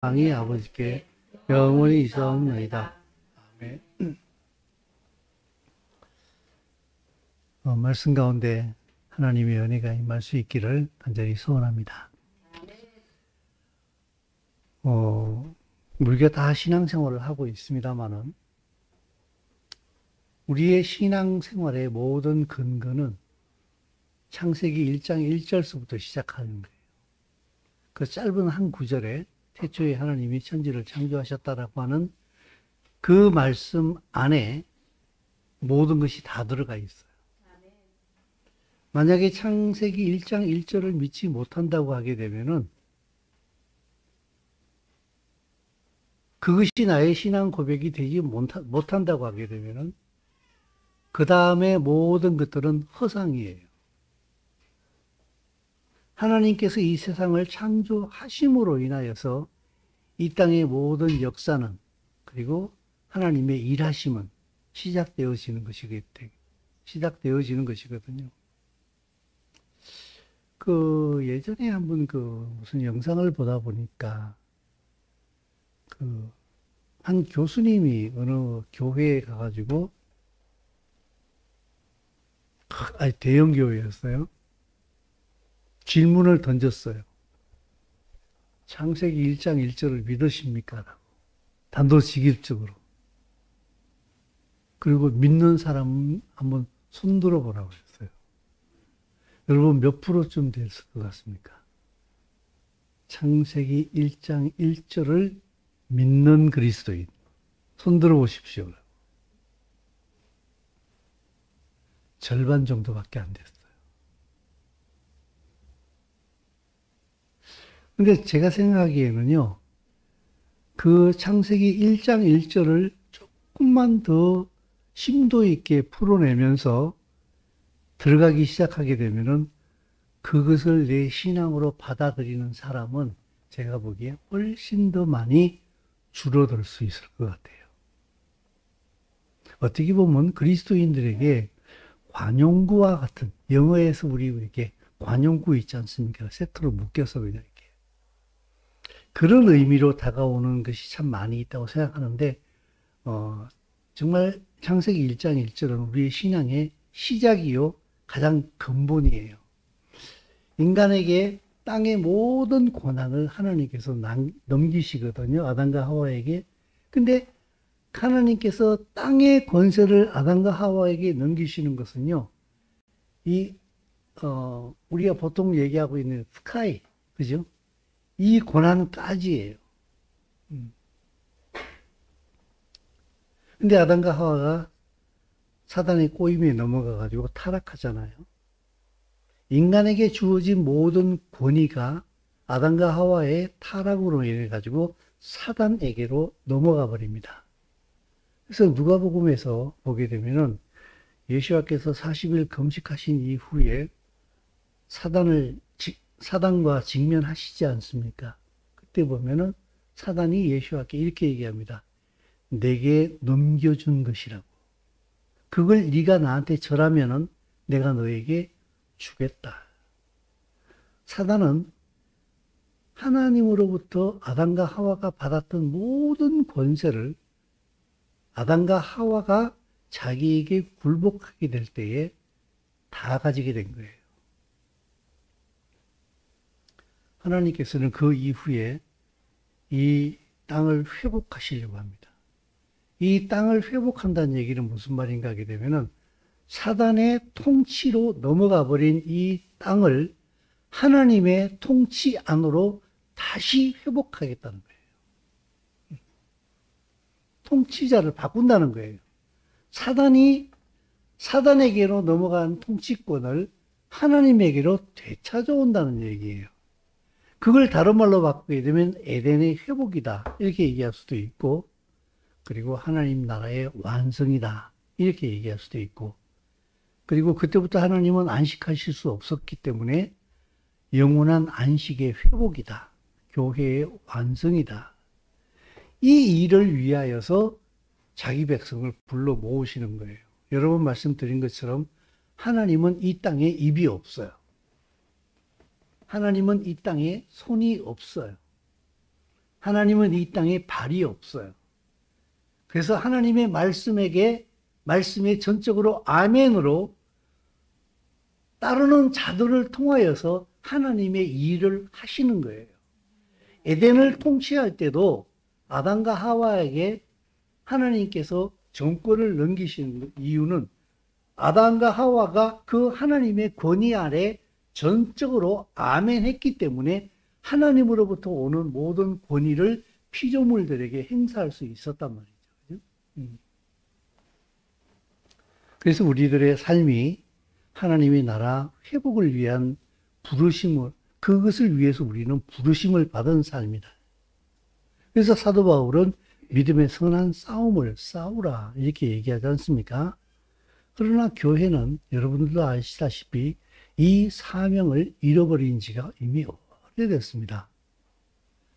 왕이 아버지께 영원히 있사옵나이다. 아멘. 말씀 가운데 하나님의 은혜가 임할 수 있기를 간절히 소원합니다. 우리가 다 신앙생활을 하고 있습니다만은 우리의 신앙생활의 모든 근거는 창세기 1장 1절서부터 시작하는 거예요. 그 짧은 한 구절에 태초에 하나님이 천지를 창조하셨다라고 하는 그 말씀 안에 모든 것이 다 들어가 있어요. 만약에 창세기 1장 1절을 믿지 못한다고 하게 되면은 그것이 나의 신앙 고백이 되지 못한다고 하게 되면은 그 다음에 모든 것들은 허상이에요. 하나님께서 이 세상을 창조하심으로 인하여서 이 땅의 모든 역사는 그리고 하나님의 일하심은 시작되어지는 것이거든요. 예전에 한번 무슨 영상을 보다 보니까 한 교수님이 어느 교회에 가가지고 대형 교회였어요. 질문을 던졌어요. 창세기 1장 1절을 믿으십니까? 라고. 단도직입적으로. 그리고 믿는 사람 한번 손들어 보라고 했어요. 여러분 몇 프로쯤 됐을 것 같습니까? 창세기 1장 1절을 믿는 그리스도인. 손들어 보십시오. 절반 정도밖에 안 됐어요. 근데 제가 생각하기에는요, 그 창세기 1장 1절을 조금만 더 심도 있게 풀어내면서 들어가기 시작하게 되면은 그것을 내 신앙으로 받아들이는 사람은 제가 보기에 훨씬 더 많이 줄어들 수 있을 것 같아요. 어떻게 보면 그리스도인들에게 관용구와 같은, 영어에서 우리 이렇게 관용구 있지 않습니까? 세트로 묶여서 그냥 이렇게. 그런 의미로 다가오는 것이 참 많이 있다고 생각하는데, 정말 창세기 1장 1절은 우리의 신앙의 시작이요, 가장 근본이에요. 인간에게 땅의 모든 권한을 하나님께서 넘기시거든요. 아담과 하와에게. 근데 하나님께서 땅의 권세를 아담과 하와에게 넘기시는 것은요, 우리가 보통 얘기하고 있는 스카이, 그죠? 이 고난까지예요. 근데 아담과 하와가 사단의 꼬임에 넘어가가지고 타락하잖아요. 인간에게 주어진 모든 권위가 아담과 하와의 타락으로 인해가지고 사단에게로 넘어가 버립니다. 그래서 누가복음에서 보게 되면은 예수와께서 40일 금식하신 이후에 사단과 직면하시지 않습니까? 그때 보면은 사단이 예수와께 이렇게 얘기합니다. 내게 넘겨준 것이라고. 그걸 네가 나한테 절하면은 내가 너에게 주겠다. 사단은 하나님으로부터 아담과 하와가 받았던 모든 권세를 아담과 하와가 자기에게 굴복하게 될 때에 다 가지게 된 거예요. 하나님께서는 그 이후에 이 땅을 회복하시려고 합니다. 이 땅을 회복한다는 얘기는 무슨 말인가 하게 되면은 사단의 통치로 넘어가 버린 이 땅을 하나님의 통치 안으로 다시 회복하겠다는 거예요. 통치자를 바꾼다는 거예요. 사단에게로 넘어간 통치권을 하나님에게로 되찾아온다는 얘기예요. 그걸 다른 말로 바꾸게 되면 에덴의 회복이다. 이렇게 얘기할 수도 있고, 그리고 하나님 나라의 완성이다. 이렇게 얘기할 수도 있고, 그리고 그때부터 하나님은 안식하실 수 없었기 때문에 영원한 안식의 회복이다. 교회의 완성이다. 이 일을 위하여서 자기 백성을 불러 모으시는 거예요. 여러 번 말씀드린 것처럼 하나님은 이 땅에 입이 없어요. 하나님은 이 땅에 손이 없어요. 하나님은 이 땅에 발이 없어요. 그래서 하나님의 말씀에 전적으로 아멘으로 따르는 자들을 통하여서 하나님의 일을 하시는 거예요. 에덴을 통치할 때도 아담과 하와에게 하나님께서 정권을 넘기신 이유는 아담과 하와가 그 하나님의 권위 아래 전적으로 아멘했기 때문에 하나님으로부터 오는 모든 권위를 피조물들에게 행사할 수 있었단 말이죠. 그죠? 그래서 우리들의 삶이 하나님의 나라 회복을 위한 부르심을, 그것을 위해서 우리는 부르심을 받은 삶이다. 그래서 사도 바울은 믿음의 선한 싸움을 싸우라 이렇게 얘기하지 않습니까? 그러나 교회는 여러분들도 아시다시피 이 사명을 잃어버린 지가 이미 오래됐습니다.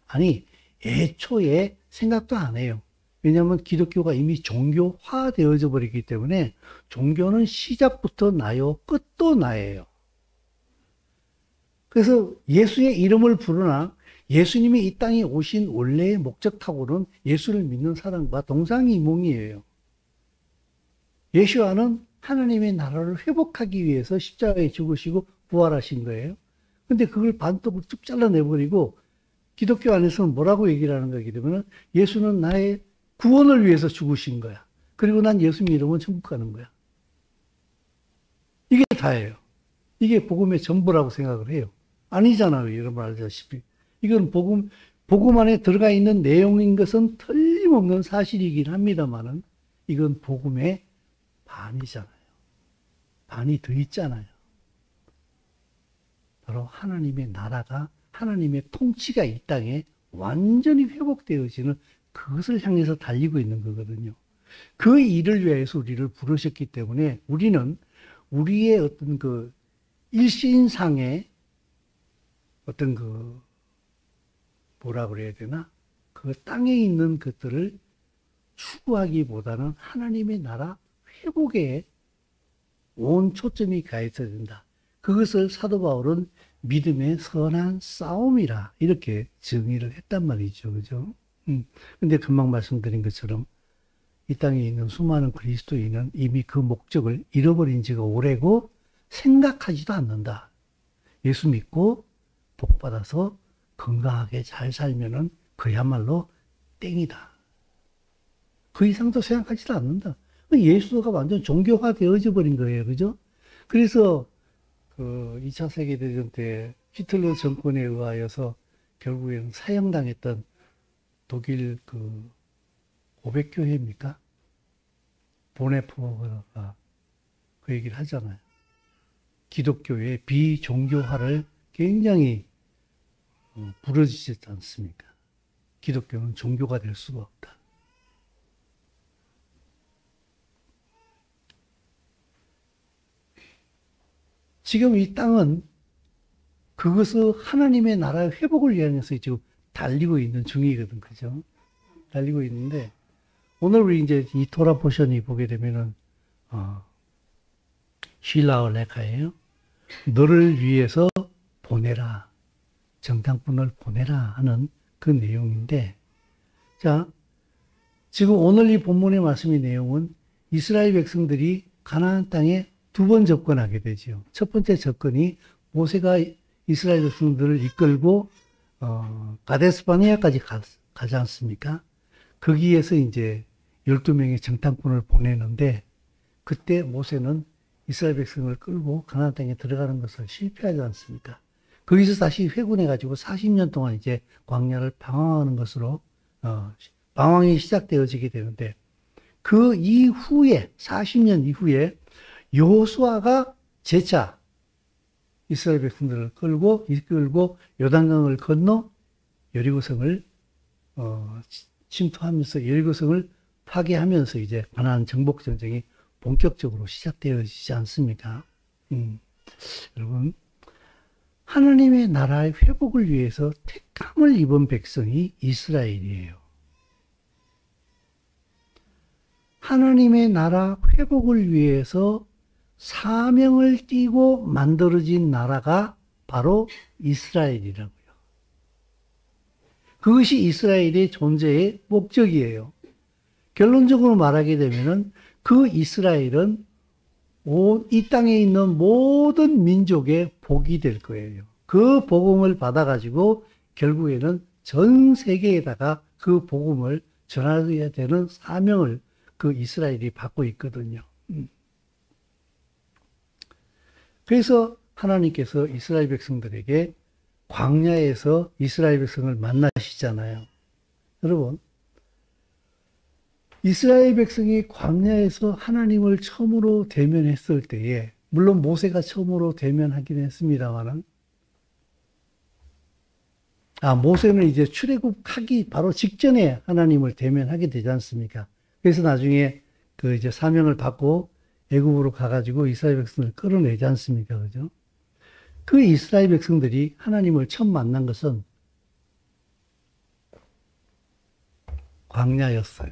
아니, 애초에 생각도 안 해요. 왜냐하면 기독교가 이미 종교화되어져 버리기 때문에 종교는 시작부터 나요, 끝도 나예요. 그래서 예수의 이름을 부르나 예수님이 이 땅에 오신 원래의 목적하고는 예수를 믿는 사람과 동상이몽이에요. 예수와는 하나님의 나라를 회복하기 위해서 십자가에 죽으시고 부활하신 거예요. 근데 그걸 반쪽으로 쭉 잘라내버리고 기독교 안에서는 뭐라고 얘기를 하는 거기 때문에 예수는 나의 구원을 위해서 죽으신 거야. 그리고 난 예수 믿으면 천국 가는 거야. 이게 다예요. 이게 복음의 전부라고 생각을 해요. 아니잖아요. 여러분 알다시피. 이건 복음 안에 들어가 있는 내용인 것은 틀림없는 사실이긴 합니다만은 이건 복음의 반이잖아요. 반이 더 있잖아요. 바로 하나님의 나라가, 하나님의 통치가 이 땅에 완전히 회복되어지는 그것을 향해서 달리고 있는 거거든요. 그 일을 위해서 우리를 부르셨기 때문에 우리는 우리의 어떤 그 일신상의 어떤 그 뭐라 그래야 되나? 그 땅에 있는 것들을 추구하기보다는 하나님의 나라 회복에 온 초점이 가 있어야 된다. 그것을 사도 바울은 믿음의 선한 싸움이라 이렇게 정의를 했단 말이죠. 그죠? 근데 금방 말씀드린 것처럼 이 땅에 있는 수많은 그리스도인은 이미 그 목적을 잃어버린 지가 오래고 생각하지도 않는다. 예수 믿고 복받아서 건강하게 잘 살면은 그야말로 땡이다. 그 이상도 생각하지도 않는다. 예수가 완전 종교화 되어져 버린 거예요. 그죠? 그래서 그 2차 세계대전 때 히틀러 정권에 의하여서 결국에는 사형당했던 독일 그 고백교회입니까? 보네포가 그 얘기를 하잖아요. 기독교의 비종교화를 굉장히 부르짖지 않습니까? 기독교는 종교가 될 수가 없다. 지금 이 땅은 그것을 하나님의 나라의 회복을 위하여서 지금 달리고 있는 중이거든, 그죠? 달리고 있는데, 오늘 우리 이제 이 토라 포션이 보게 되면은, 쉴라올레카예요. 너를 위해서 보내라. 정탐꾼을 보내라 하는 그 내용인데, 자, 지금 오늘 이 본문의 말씀의 내용은 이스라엘 백성들이 가나안 땅에 두 번 접근하게 되죠. 첫 번째 접근이 모세가 이스라엘 백성들을 이끌고 가데스바네아까지 가지 않습니까? 거기에서 이제 12명의 정탐꾼을 보내는데 그때 모세는 이스라엘 백성을 끌고 가나안 땅에 들어가는 것을 실패하지 않습니까? 거기서 다시 회군해가지고 40년 동안 이제 광야를 방황하는 것으로 방황이 시작되어지게 되는데 그 이후에 40년 이후에 여호수아가 재차 이스라엘 백성들을 이끌고 요단강을 건너 여리고성을 침투하면서 여리고성을 파괴하면서 이제 가나안 정복 전쟁이 본격적으로 시작되어지지 않습니까? 여러분, 하나님의 나라의 회복을 위해서 택함을 입은 백성이 이스라엘이에요. 하나님의 나라 회복을 위해서 사명을 띠고 만들어진 나라가 바로 이스라엘이라고요. 그것이 이스라엘의 존재의 목적이에요. 결론적으로 말하게 되면은 그 이스라엘은 이 땅에 있는 모든 민족의 복이 될 거예요. 그 복음을 받아가지고 결국에는 전 세계에다가 그 복음을 전하여야 되는 사명을 그 이스라엘이 받고 있거든요. 그래서 하나님께서 이스라엘 백성들에게 광야에서 이스라엘 백성을 만나시잖아요. 여러분, 이스라엘 백성이 광야에서 하나님을 처음으로 대면했을 때에, 물론 모세가 처음으로 대면하긴 했습니다만은, 모세는 이제 출애굽하기 바로 직전에 하나님을 대면하게 되지 않습니까? 그래서 나중에 그 이제 사명을 받고 애굽으로 가가지고 이스라엘 백성을 끌어내지 않습니까? 그죠? 그 이스라엘 백성들이 하나님을 처음 만난 것은 광야였어요.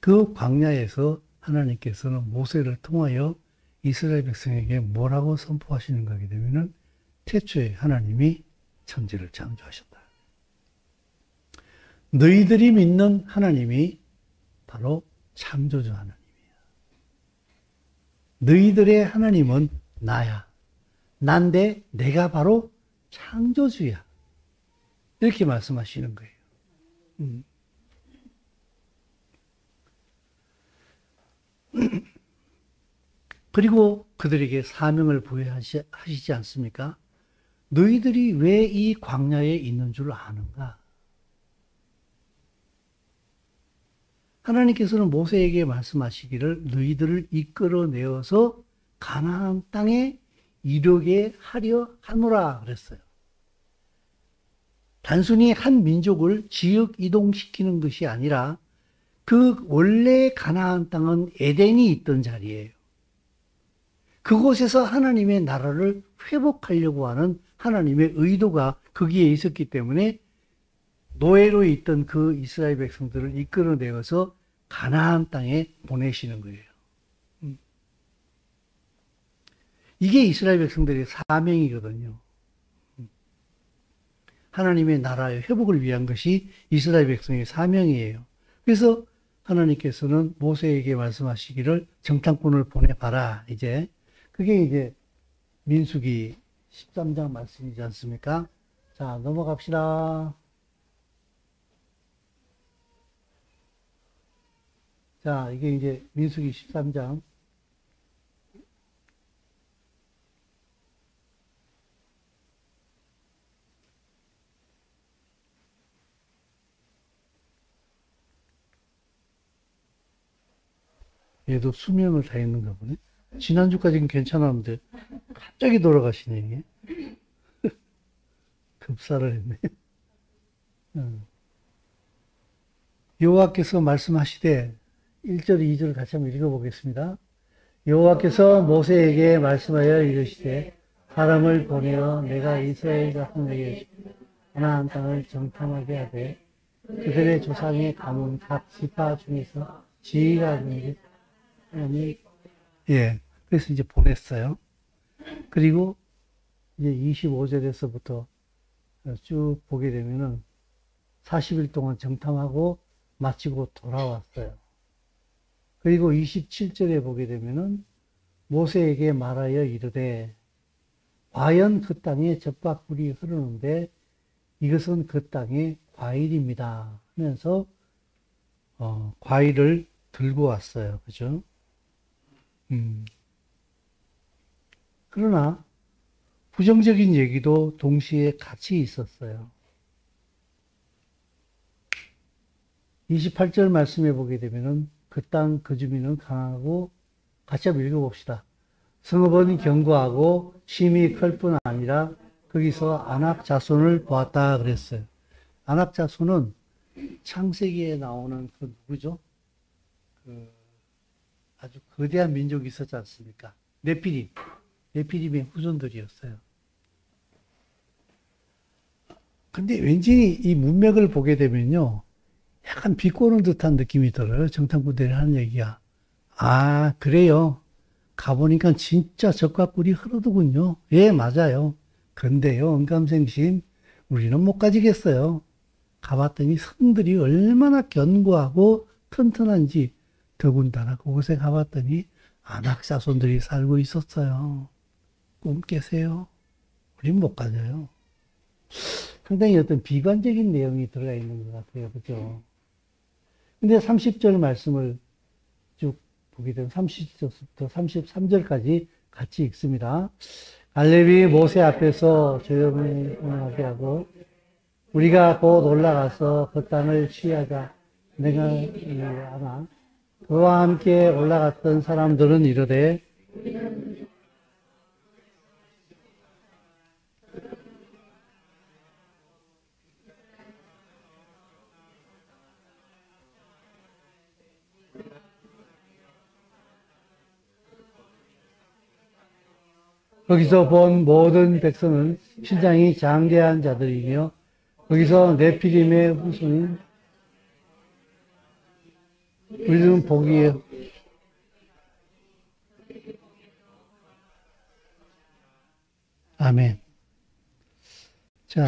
그 광야에서 하나님께서는 모세를 통하여 이스라엘 백성에게 뭐라고 선포하시는가 하게 되면은 태초에 하나님이 천지를 창조하셨다. 너희들이 믿는 하나님이 바로 창조주 하나님이야. 너희들의 하나님은 나야. 난데 내가 바로 창조주야. 이렇게 말씀하시는 거예요. 그리고 그들에게 사명을 부여하시지 않습니까? 너희들이 왜 이 광야에 있는 줄 아는가? 하나님께서는 모세에게 말씀하시기를 너희들을 이끌어내어서 가나안 땅에 이르게 하려 하노라 그랬어요. 단순히 한 민족을 지역 이동시키는 것이 아니라 그 원래 가나안 땅은 에덴이 있던 자리예요. 그곳에서 하나님의 나라를 회복하려고 하는 하나님의 의도가 거기에 있었기 때문에 노예로 있던 그 이스라엘 백성들을 이끌어내어서 가나안 땅에 보내시는 거예요. 이게 이스라엘 백성들의 사명이거든요. 하나님의 나라의 회복을 위한 것이 이스라엘 백성의 사명이에요. 그래서 하나님께서는 모세에게 말씀하시기를 정탐꾼을 보내봐라. 그게 이제 민수기 13장 말씀이지 않습니까? 자, 넘어갑시다. 자, 이게 이제 민수기 13장. 얘도 수명을 다 했는가 보네. 지난주까지는 괜찮았는데 갑자기 돌아가시네 이게. 급사를 했네. 여호와께서 말씀하시되 1절 2절 같이 한번 읽어보겠습니다. 여호와께서 모세에게 말씀하여 이르시되 사람을 보내어 내가 이스라엘 자손에게 가나안 땅을 정탐하게 하되 그들의 조상의 가문 각 지파 중에서 지혜가 있는 하나님이 그래서 이제 보냈어요. 그리고 이제 25절에서부터 쭉 보게 되면은 40일 동안 정탐하고 마치고 돌아왔어요. 그리고 27절에 보게 되면은 모세에게 말하여 이르되 과연 그 땅에 젖과 꿀이 흐르는데 이것은 그 땅의 과일입니다 하면서 과일을 들고 왔어요. 그죠? 그러나 부정적인 얘기도 동시에 같이 있었어요. 28절 말씀해 보게 되면은 그 땅 그 주민은 강하고 같이 한번 읽어봅시다. 성읍은 견고하고 심이 클 뿐 아니라 거기서 아낙 자손을 보았다 그랬어요. 아낙 자손은 창세기에 나오는 그 누구죠? 아주 거대한 민족이 있었지 않습니까? 네피림의 후손들이었어요. 근데 왠지 이 문맥을 보게 되면요, 약간 비꼬는 듯한 느낌이 들어요. 정탐꾼들이 하는 얘기가. 그래요. 가보니까 진짜 젖과 꿀이 흐르더군요. 예, 맞아요. 근데요, 언감생심, 우리는 못 가지겠어요. 가봤더니 성들이 얼마나 견고하고 튼튼한지, 더군다나 그곳에 가봤더니 안악 자손들이 살고 있었어요. 꿈 깨세요. 우린 못 가져요. 상당히 어떤 비관적인 내용이 들어가 있는 것 같아요. 그죠? 근데 30절 말씀을 쭉 보게 되면 30절부터 33절까지 같이 읽습니다. 갈렙이 모세 앞에서 조용히 하게 하고, 우리가 곧 올라가서 그 땅을 취하자. 내가 하나 그와 함께 올라갔던 사람들은 이르되, 거기서 본 모든 백성은 신장이 장대한 자들이며, 거기서 네피림의 후손인 우리는 보기에 아멘. 자,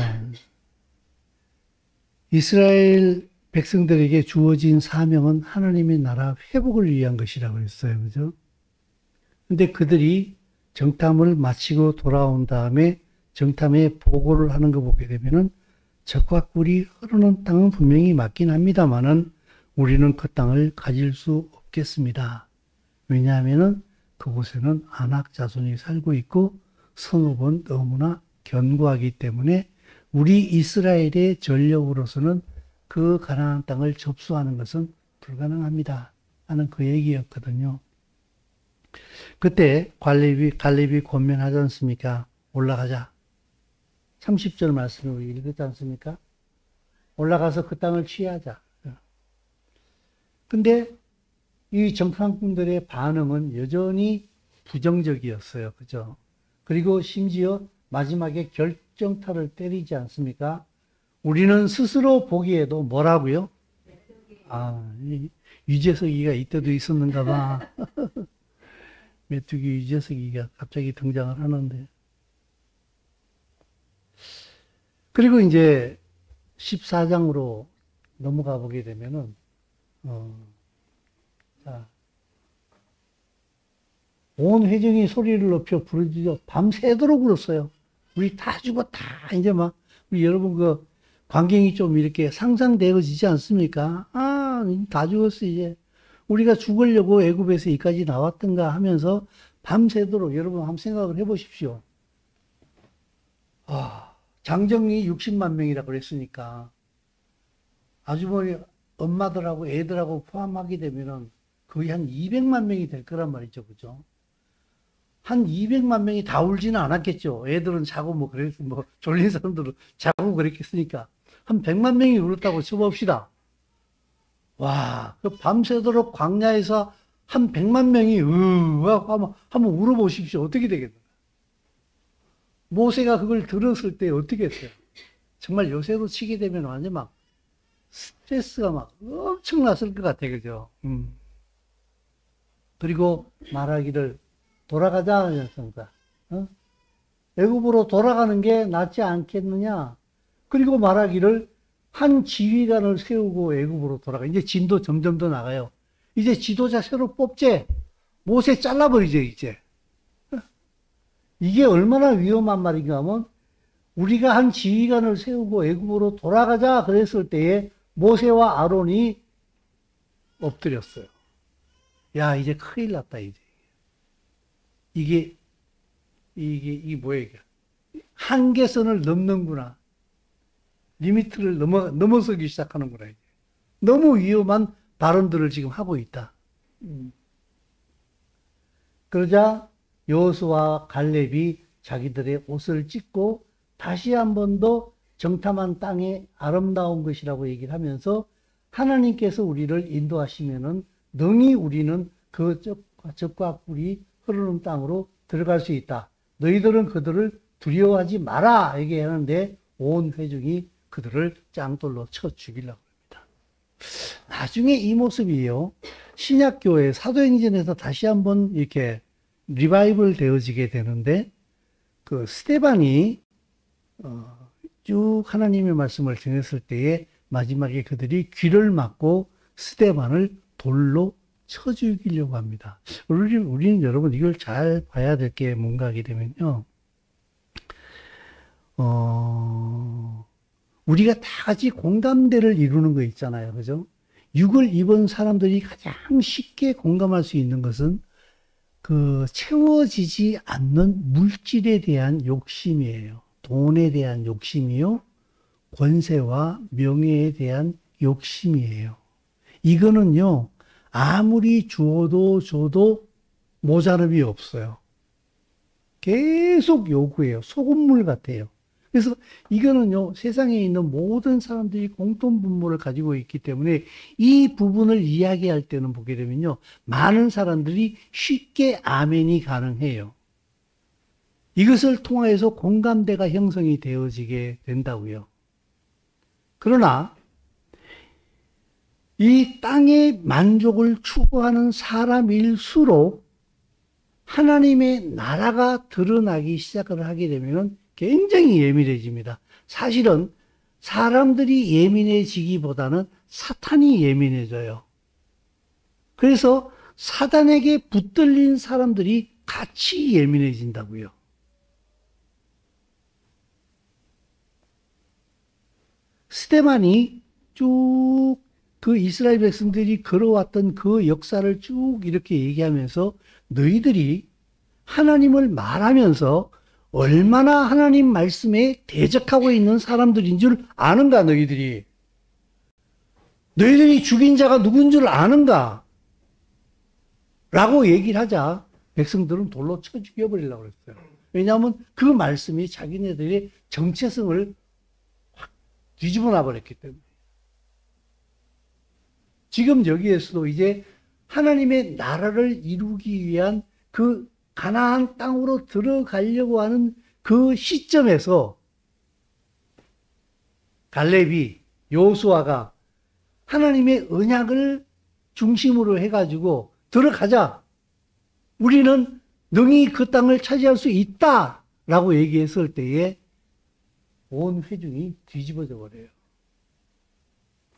이스라엘 백성들에게 주어진 사명은 하나님의 나라 회복을 위한 것이라고 했어요. 그죠? 근데 그들이 정탐을 마치고 돌아온 다음에 정탐에 보고를 하는 거 보게 되면은 적과 꿀이 흐르는 땅은 분명히 맞긴 합니다만은 우리는 그 땅을 가질 수 없겠습니다. 왜냐하면은 그곳에는 안악 자손이 살고 있고 성읍은 너무나 견고하기 때문에 우리 이스라엘의 전력으로서는 그 가나안 땅을 접수하는 것은 불가능합니다 하는 그 얘기였거든요. 그때 갈렙이 권면하지 않습니까? 올라가자. 30절 말씀을 읽었지 않습니까? 올라가서 그 땅을 취하자. 근데 이 정탐꾼들의 반응은 여전히 부정적이었어요. 그죠? 그리고 심지어 마지막에 결정타를 때리지 않습니까? 우리는 스스로 보기에도 뭐라고요? 유재석이가 이때도 있었는가 봐. 메뚜기 유재석이가 갑자기 등장을 하는데. 그리고 이제 14장으로 넘어가 보게 되면은, 자, 온 회중이 소리를 높여 부르짖어 밤새도록 울었어요. 우리 다 죽었다. 이제 막, 우리 여러분 그 광경이 좀 이렇게 상상되어지지 않습니까? 다 죽었어, 이제. 우리가 죽으려고 애굽에서 여기까지 나왔던가 하면서 밤새도록 여러분 한번 생각을 해 보십시오. 장정이 60만 명이라고 그랬으니까 아주머니 엄마들하고 애들하고 포함하게 되면은 거의 한 200만 명이 될 거란 말이죠. 그죠? 한 200만 명이 다 울지는 않았겠죠. 애들은 자고 뭐 그랬어. 뭐 졸린 사람들은 자고 그랬겠으니까. 한 100만 명이 울었다고 쳐봅시다. 와, 그 밤새도록 광야에서 한 100만 명이 한번 울어보십시오. 어떻게 되겠나? 모세가 그걸 들었을 때 어떻게 했어요? 정말 요새로 치게 되면 완전 막 스트레스가 막 엄청났을 것 같아요. 그죠? 그리고 말하기를 돌아가자 하셨습니다. 애굽으로 돌아가는 게 낫지 않겠느냐? 그리고 말하기를 한 지휘관을 세우고 애굽으로 돌아가. 이제 진도 점점 더 나가요. 이제 지도자 새로 뽑재. 모세 잘라버리죠, 이제. 이게 얼마나 위험한 말인가 하면 우리가 한 지휘관을 세우고 애굽으로 돌아가자 그랬을 때에 모세와 아론이 엎드렸어요. 야, 이제 큰일 났다, 이제. 이게 뭐야, 이게. 한계선을 넘는구나. 리미트를 넘어서기 시작하는구나, 이제. 너무 위험한 발언들을 지금 하고 있다. 그러자 여호수아와 갈렙이 자기들의 옷을 찢고 다시 한 번 더 정탐한 땅의 아름다운 것이라고 얘기를 하면서 하나님께서 우리를 인도하시면은 능히 우리는 그 적과 꿀이 흐르는 땅으로 들어갈 수 있다. 너희들은 그들을 두려워하지 마라 얘기하는데 온 회중이 그들을 짱돌로 쳐 죽이려고 합니다. 나중에 이 모습이요. 신약교회 사도행전에서 다시 한번 이렇게 리바이벌 되어지게 되는데 그 스데반이 쭉 하나님의 말씀을 전했을 때에 마지막에 그들이 귀를 막고 스데반을 돌로 쳐 죽이려고 합니다. 우리는 여러분 이걸 잘 봐야 될 게 뭔가 하게 되면요. 우리가 다 같이 공감대를 이루는 거 있잖아요. 그죠? 육을 입은 사람들이 가장 쉽게 공감할 수 있는 것은 그 채워지지 않는 물질에 대한 욕심이에요. 돈에 대한 욕심이요. 권세와 명예에 대한 욕심이에요. 이거는요, 아무리 줘도 모자름이 없어요. 계속 요구해요. 소금물 같아요. 그래서 이거는요, 세상에 있는 모든 사람들이 공통 분모를 가지고 있기 때문에 이 부분을 이야기할 때는 보게 되면요, 많은 사람들이 쉽게 아멘이 가능해요. 이것을 통해서 공감대가 형성이 되어지게 된다고요. 그러나 이 땅의 만족을 추구하는 사람일수록 하나님의 나라가 드러나기 시작을 하게 되면 굉장히 예민해집니다. 사실은 사람들이 예민해지기보다는 사탄이 예민해져요. 그래서 사단에게 붙들린 사람들이 같이 예민해진다고요. 스데반이 쭉 그 이스라엘 백성들이 걸어왔던 그 역사를 쭉 이렇게 얘기하면서 너희들이 하나님을 말하면서 얼마나 하나님 말씀에 대적하고 있는 사람들인 줄 아는가, 너희들이? 너희들이 죽인 자가 누군 줄 아는가? 라고 얘기를 하자 백성들은 돌로 쳐 죽여버리려고 그랬어요. 왜냐하면 그 말씀이 자기네들의 정체성을 확 뒤집어 놔버렸기 때문에. 지금 여기에서도 이제 하나님의 나라를 이루기 위한 그 가나안 땅으로 들어가려고 하는 그 시점에서 갈렙이, 여호수아가 하나님의 언약을 중심으로 해가지고 들어가자. 우리는 능히 그 땅을 차지할 수 있다라고 얘기했을 때에 온 회중이 뒤집어져 버려요.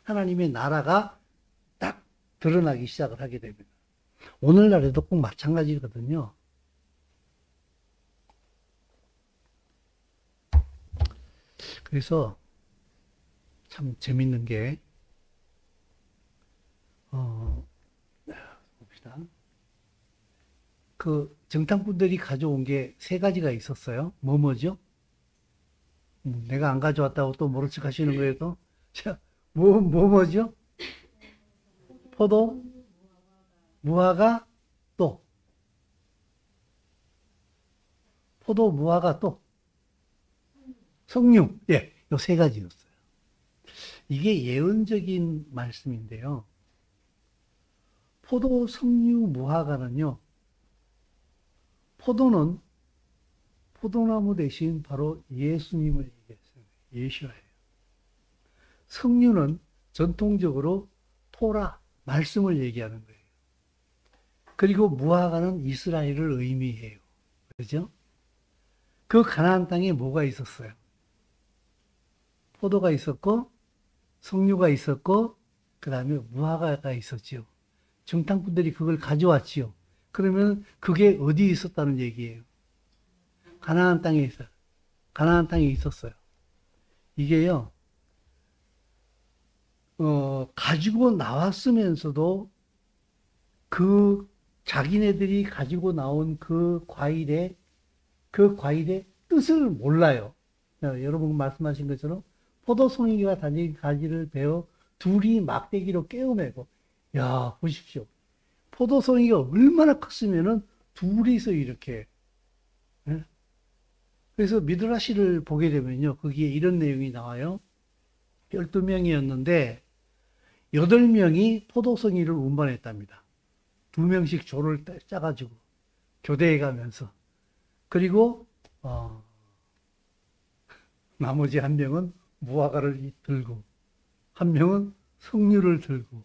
하나님의 나라가 딱 드러나기 시작을 하게 됩니다. 오늘날에도 꼭 마찬가지거든요. 그래서 참 재밌는 게 봅시다. 그 정탐꾼들이 가져온 게 세 가지가 있었어요. 뭐죠? 내가 안 가져왔다고 또 모른 척 하시는 거예요, 또? 자, 뭐죠? 포도, 무화과, 또. 포도, 무화과, 또. 석류. 예, 요 세 가지였어요. 이게 예언적인 말씀인데요. 포도, 석류, 무화과는요, 포도는 포도나무 대신 바로 예수님을 얘기했어요. 예수예요. 석류는 전통적으로 토라, 말씀을 얘기하는 거예요. 그리고 무화과는 이스라엘을 의미해요. 그죠? 그 가나안 땅에 뭐가 있었어요? 포도가 있었고, 석류가 있었고, 그 다음에 무화과가 있었지요. 정탐꾼들이 그걸 가져왔지요. 그러면 그게 어디에 있었다는 얘기예요? 가나안 땅에 있어요. 가나안 땅에 있었어요. 이게요, 가지고 나왔으면서도 그 자기네들이 가지고 나온 그 과일의 뜻을 몰라요. 여러분 말씀하신 것처럼 포도송이가 다진 가지를 베어 둘이 막대기로 깨어매고, 야, 보십시오. 포도송이가 얼마나 컸으면은 둘이서 이렇게. 예? 그래서 미드라시를 보게 되면요, 거기에 이런 내용이 나와요. 12명이었는데 8명이 포도송이를 운반했답니다. 2명씩 조를 짜가지고 교대해 가면서. 그리고 나머지 한 명은 무화과를 들고, 한 명은 석류를 들고,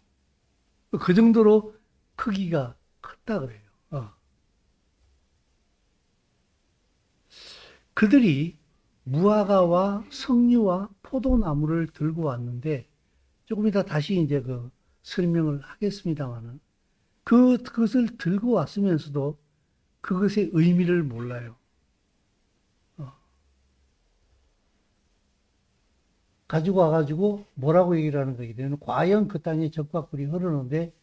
그 정도로 크기가 컸다 그래요. 그들이 무화과와 석류와 포도나무를 들고 왔는데 조금 이따 다시 이제 그 설명을 하겠습니다만은 그것을 들고 왔으면서도 그것의 의미를 몰라요. 가지고 와가지고 뭐라고 얘기를 하는 거기 때문에 과연 그 땅에 적과 꿀이 흐르는데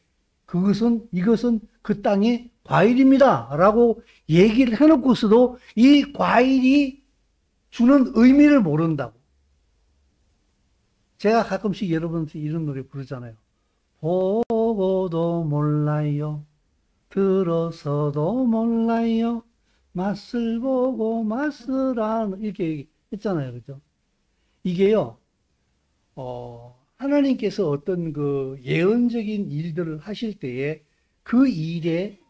이것은 그 땅의 과일입니다. 라고 얘기를 해놓고서도 이 과일이 주는 의미를 모른다고. 제가 가끔씩 여러분한테 이런 노래 부르잖아요. 보고도 몰라요. 들어서도 몰라요. 맛을 보고 맛을 아는 이렇게 했잖아요. 그죠? 이게요. 하나님께서 어떤 그 예언적인 일들을 하실 때에 그 일에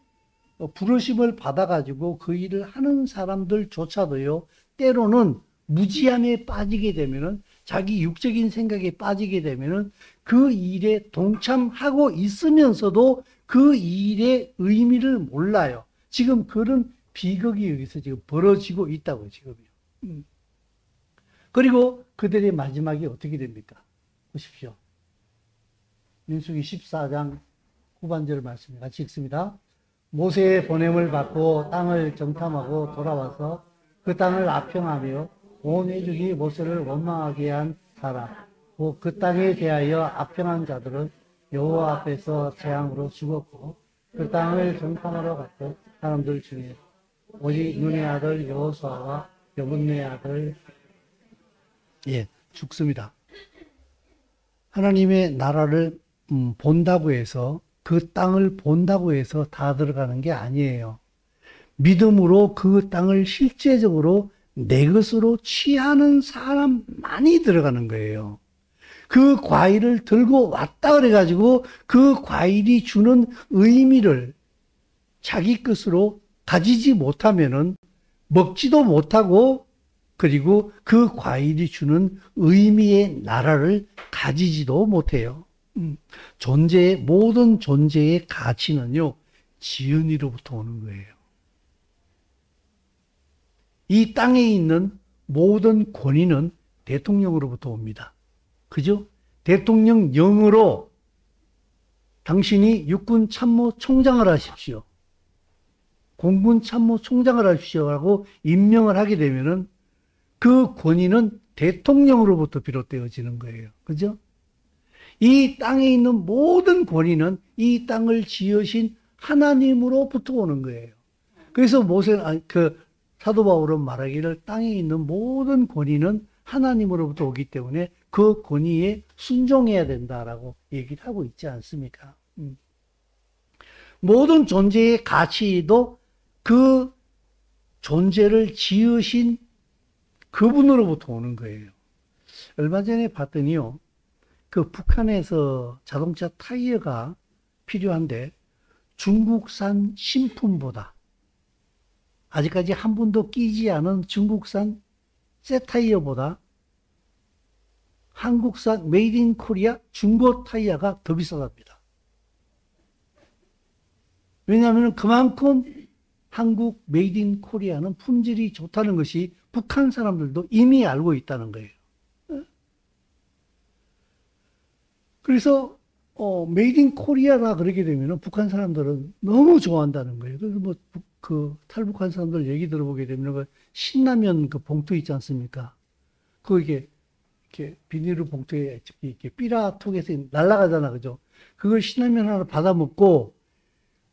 부르심을 받아가지고 그 일을 하는 사람들조차도요, 때로는 무지함에 빠지게 되면은, 자기 육적인 생각에 빠지게 되면은 그 일에 동참하고 있으면서도 그 일의 의미를 몰라요. 지금 그런 비극이 여기서 지금 벌어지고 있다고, 지금요. 그리고 그들의 마지막이 어떻게 됩니까? 보십시오. 민수기 14장 후반절 말씀 같이 읽습니다. 모세의 보냄을 받고 땅을 정탐하고 돌아와서 그 땅을 압평하며 온 회중이 모세를 원망하게 한 사람, 그 땅에 대하여 압평한 자들은 여호와 앞에서 재앙으로 죽었고 그 땅을 정탐하러 갔던 사람들 중에 오직 눈의 아들 여호수아와 여분의 아들 죽습니다. 하나님의 나라를 본다고 해서 그 땅을 본다고 해서 다 들어가는 게 아니에요. 믿음으로 그 땅을 실제적으로 내 것으로 취하는 사람만이 들어가는 거예요. 그 과일을 들고 왔다 그래가지고 그 과일이 주는 의미를 자기 것으로 가지지 못하면은 먹지도 못하고 그리고 그 과일이 주는 의미의 나라를 가지지도 못해요. 모든 존재의 가치는요, 지은이로부터 오는 거예요. 이 땅에 있는 모든 권위는 대통령으로부터 옵니다. 그죠? 대통령령으로 당신이 육군 참모 총장을 하십시오. 공군 참모 총장을 하십시오. 라고 임명을 하게 되면은 그 권위는 대통령으로부터 비롯되어지는 거예요. 그죠? 이 땅에 있는 모든 권위는 이 땅을 지으신 하나님으로부터 오는 거예요. 그래서 사도 바울은 말하기를 땅에 있는 모든 권위는 하나님으로부터 오기 때문에 그 권위에 순종해야 된다라고 얘기를 하고 있지 않습니까? 모든 존재의 가치도 그 존재를 지으신 그분으로부터 오는 거예요. 얼마 전에 봤더니요, 그 북한에서 자동차 타이어가 필요한데 중국산 신품보다 아직까지 한 번도 끼지 않은 중국산 새 타이어보다 한국산 메이드 인 코리아 중고 타이어가 더 비싸답니다. 왜냐하면 그만큼 한국 메이드 인 코리아는 품질이 좋다는 것이 북한 사람들도 이미 알고 있다는 거예요. 그래서 메이드 인 코리아라 그러게 되면 북한 사람들은 너무 좋아한다는 거예요. 그래서 그 탈북한 사람들 얘기 들어보게 되면 그 신라면 그 봉투 있지 않습니까? 이렇게 비닐로 봉투에 이렇게 삐라톡에서 날아가잖아, 그죠? 그걸 신라면 하나 받아 먹고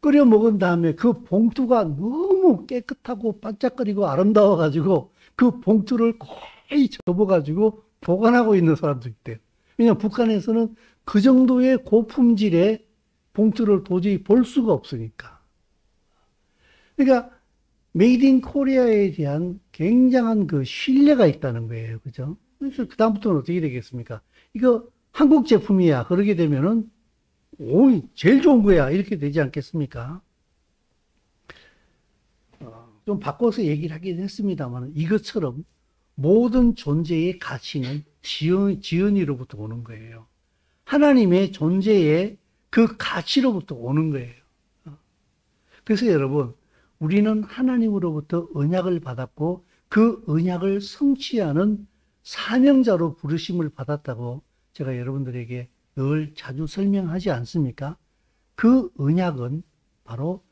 끓여 먹은 다음에 그 봉투가 너무 깨끗하고 반짝거리고 아름다워가지고 그 봉투를 거의 접어가지고 보관하고 있는 사람도 있대요. 왜냐하면 북한에서는 그 정도의 고품질의 봉투를 도저히 볼 수가 없으니까. 그러니까 메이드 인 코리아에 대한 굉장한 그 신뢰가 있다는 거예요. 그죠? 그래서 그다음부터는 어떻게 되겠습니까? 이거 한국 제품이야. 그러게 되면은 제일 좋은 거야. 이렇게 되지 않겠습니까? 좀 바꿔서 얘기를 하긴 했습니다만 이것처럼 모든 존재의 가치는 지은이로부터 오는 거예요. 하나님의 존재의 그 가치로부터 오는 거예요. 그래서 여러분, 우리는 하나님으로부터 언약을 받았고 그 언약을 성취하는 사명자로 부르심을 받았다고 제가 여러분들에게 늘 자주 설명하지 않습니까? 그 언약은 바로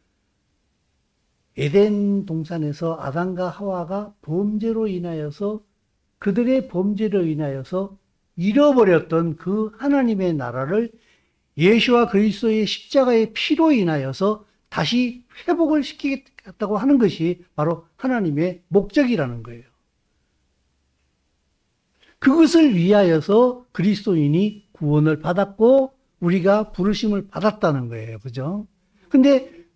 에덴 동산에서 아담과 하와가 범죄로 인하여서 그들의 범죄로 인하여서 잃어버렸던 그 하나님의 나라를 예수와 그리스도의 십자가의 피로 인하여서 다시 회복을 시키겠다고 하는 것이 바로 하나님의 목적이라는 거예요. 그것을 위하여서 그리스도인이 구원을 받았고 우리가 부르심을 받았다는 거예요. 그죠? 근데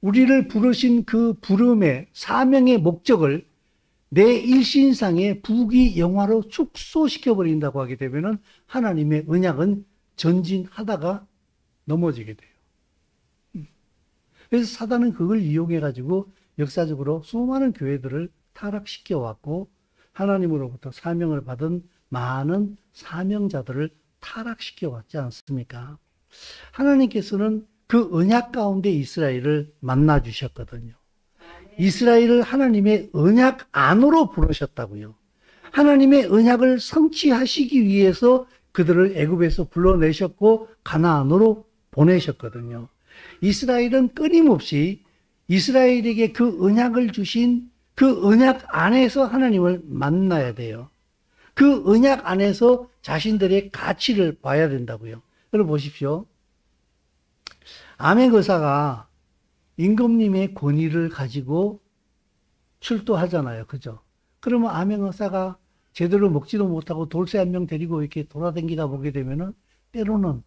우리를 부르신 그 부름의 사명의 목적을 내 일신상의 부귀영화로 축소시켜버린다고 하게 되면은 하나님의 언약은 전진하다가 넘어지게 돼요. 그래서 사단은 그걸 이용해가지고 역사적으로 수많은 교회들을 타락시켜왔고 하나님으로부터 사명을 받은 많은 사명자들을 타락시켜왔지 않습니까? 하나님께서는 그 언약 가운데 이스라엘을 만나주셨거든요. 이스라엘을 하나님의 언약 안으로 부르셨다고요. 하나님의 언약을 성취하시기 위해서 그들을 애굽에서 불러내셨고 가나안으로 보내셨거든요. 이스라엘은 끊임없이 이스라엘에게 그 언약을 주신 그 언약 안에서 하나님을 만나야 돼요. 그 언약 안에서 자신들의 가치를 봐야 된다고요. 여러분 보십시오. 암의 의사가 임금님의 권위를 가지고 출두하잖아요. 그죠? 그러면 암의 의사가 제대로 먹지도 못하고 돌쇠 한 명 데리고 이렇게 돌아다니다 보게 되면은 때로는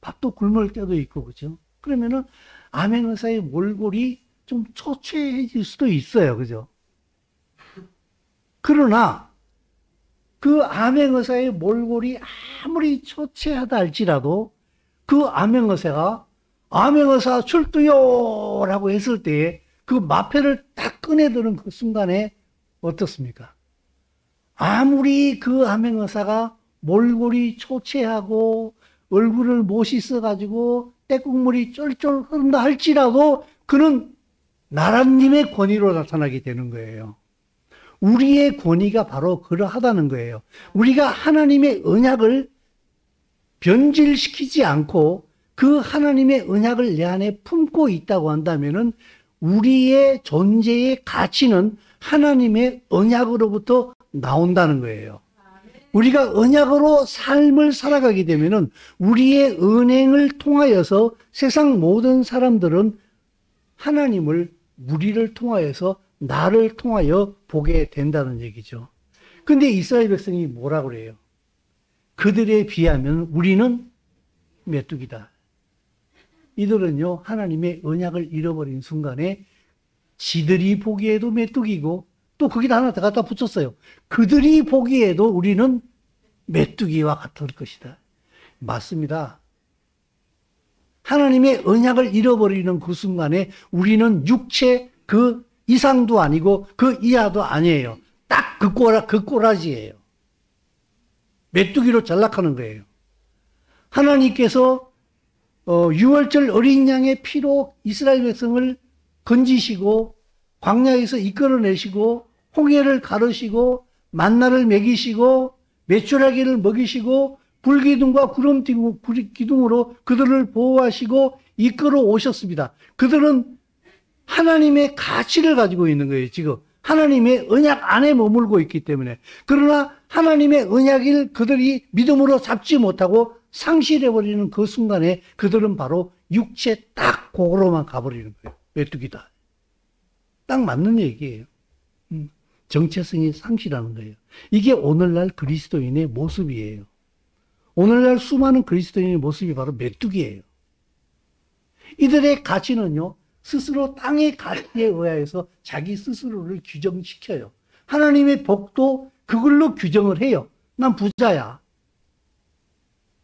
밥도 굶을 때도 있고, 그죠? 그러면은 암의 의사의 몰골이 좀 초췌해질 수도 있어요. 그죠? 그러나 그 암의 의사의 몰골이 아무리 초췌하다 할지라도 그 암의 의사가 암의 의사 출두요! 라고 했을 때에 그 마패를 딱 꺼내드는 그 순간에 어떻습니까? 아무리 그 암의 의사가 몰골이 초췌하고 얼굴을 못이 써가지고 때국물이 쫄쫄 흐른다 할지라도 그는 나라님의 권위로 나타나게 되는 거예요. 우리의 권위가 바로 그러하다는 거예요. 우리가 하나님의 언약을 변질시키지 않고 그 하나님의 언약을 내 안에 품고 있다고 한다면은 우리의 존재의 가치는 하나님의 언약으로부터 나온다는 거예요. 우리가 언약으로 삶을 살아가게 되면은 우리의 언행을 통하여서 세상 모든 사람들은 하나님을 우리를 통하여서 나를 통하여 보게 된다는 얘기죠. 근데 이스라엘 백성이 뭐라고 그래요? 그들에 비하면 우리는 메뚜기다. 이들은요, 하나님의 언약을 잃어버린 순간에 지들이 보기에도 메뚜기고 또 거기다 하나 더 갖다 붙였어요. 그들이 보기에도 우리는 메뚜기와 같을 것이다. 맞습니다. 하나님의 언약을 잃어버리는 그 순간에 우리는 육체 그 이상도 아니고 그 이하도 아니에요. 딱 그 꼬라지예요. 메뚜기로 전락하는 거예요. 하나님께서 유월절 어린 양의 피로 이스라엘 백성을 건지시고 광야에서 이끌어내시고 홍해를 가르시고 만나를 먹이시고 메추라기를 먹이시고 불기둥과 구름 기둥으로 그들을 보호하시고 이끌어 오셨습니다. 그들은 하나님의 가치를 가지고 있는 거예요. 지금 하나님의 언약 안에 머물고 있기 때문에. 그러나 하나님의 언약을 그들이 믿음으로 잡지 못하고 상실해버리는 그 순간에 그들은 바로 육체 딱 그거로만 가버리는 거예요. 메뚜기다. 딱 맞는 얘기예요. 정체성이 상실하는 거예요. 이게 오늘날 그리스도인의 모습이에요. 오늘날 수많은 그리스도인의 모습이 바로 메뚜기예요. 이들의 가치는요, 스스로 땅의 가치에 의하여서 자기 스스로를 규정시켜요. 하나님의 복도 그걸로 규정을 해요. 난 부자야.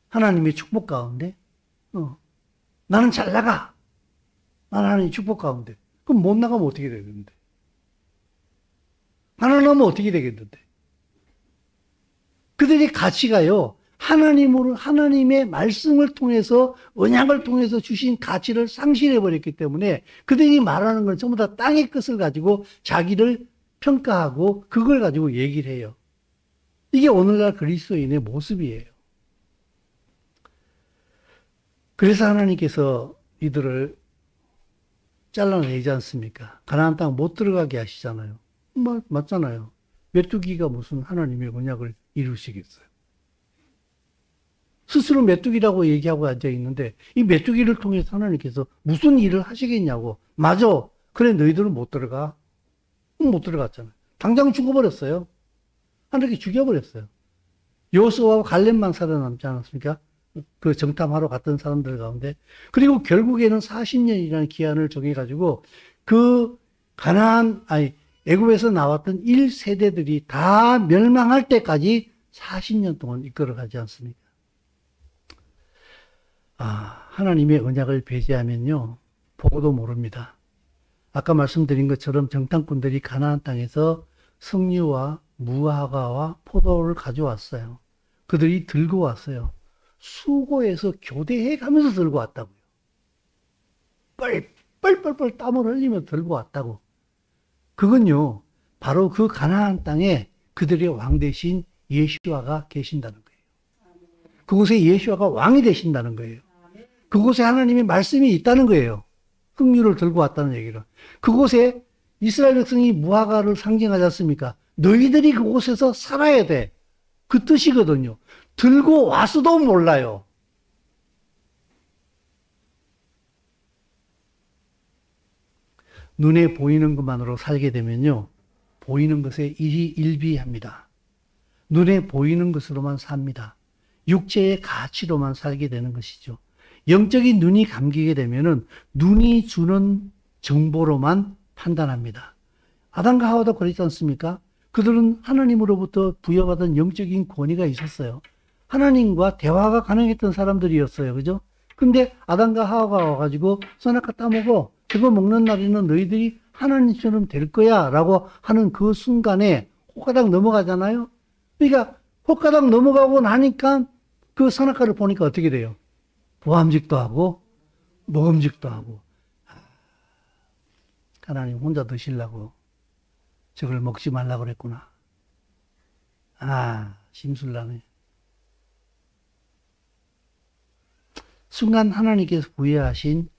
하나님의 축복 가운데. 나는 잘 나가. 나는 하나님의 축복 가운데. 그럼 못 나가면 어떻게 되겠는데? 하나님은 어떻게 되겠는데? 그들의 가치가요, 하나님의 말씀을 통해서, 언약을 통해서 주신 가치를 상실해버렸기 때문에 그들이 말하는 건 전부 다 땅의 것을 가지고 자기를 평가하고 그걸 가지고 얘기를 해요. 이게 오늘날 그리스도인의 모습이에요. 그래서 하나님께서 이들을 잘라내지 않습니까? 가나안 땅 못 들어가게 하시잖아요. 맞잖아요. 메뚜기가 무슨 하나님의 언약을 이루시겠어요. 스스로 메뚜기라고 얘기하고 앉아 있는데 이 메뚜기를 통해서 하나님께서 무슨 일을 하시겠냐고. 맞아. 그래 너희들은 못 들어가. 못 들어갔잖아요. 당장 죽어버렸어요. 하나님께 죽여버렸어요. 여호수아와 갈렙만 살아남지 않았습니까? 그 정탐하러 갔던 사람들 가운데. 그리고 결국에는 40년이라는 기한을 정해가지고 그 애굽에서 나왔던 1세대들이 다 멸망할 때까지 40년 동안 이끌어가지 않습니까? 하나님의 언약을 배제하면요, 보고도 모릅니다. 아까 말씀드린 것처럼 정탐꾼들이 가나안 땅에서 석류와 무화과와 포도를 가져왔어요. 그들이 들고 왔어요. 수고해서 교대해 가면서 들고 왔다고요. 뻘뻘뻘 땀을 흘리며 들고 왔다고. 그건요, 바로 그 가나안 땅에 그들의 왕 대신 예수아가 계신다는 거예요. 그곳에 예수아가 왕이 되신다는 거예요. 그곳에 하나님의 말씀이 있다는 거예요. 흙류를 들고 왔다는 얘기를. 그곳에 이스라엘 백성이 무화과를 상징하지 않습니까? 너희들이 그곳에서 살아야 돼. 그 뜻이거든요. 들고 와서도 몰라요. 눈에 보이는 것만으로 살게 되면요, 보이는 것에 일비합니다. 눈에 보이는 것으로만 삽니다. 육체의 가치로만 살게 되는 것이죠. 영적인 눈이 감기게 되면은 눈이 주는 정보로만 판단합니다. 아담과 하와도 그렇지 않습니까? 그들은 하나님으로부터 부여받은 영적인 권위가 있었어요. 하나님과 대화가 가능했던 사람들이었어요. 그죠? 근데 아담과 하와가 와가지고 선악과 따먹어. 그거 먹는 날에는 너희들이 하나님처럼 될 거야. 라고 하는 그 순간에 호가닥 넘어가잖아요? 그러니까 호가닥 넘어가고 나니까 그 선악과를 보니까 어떻게 돼요? 보암직도 하고 먹음직도 하고. 하나님 혼자 드시려고 저걸 먹지 말라고 그랬구나. 심술나네. 순간 하나님께서 부여하신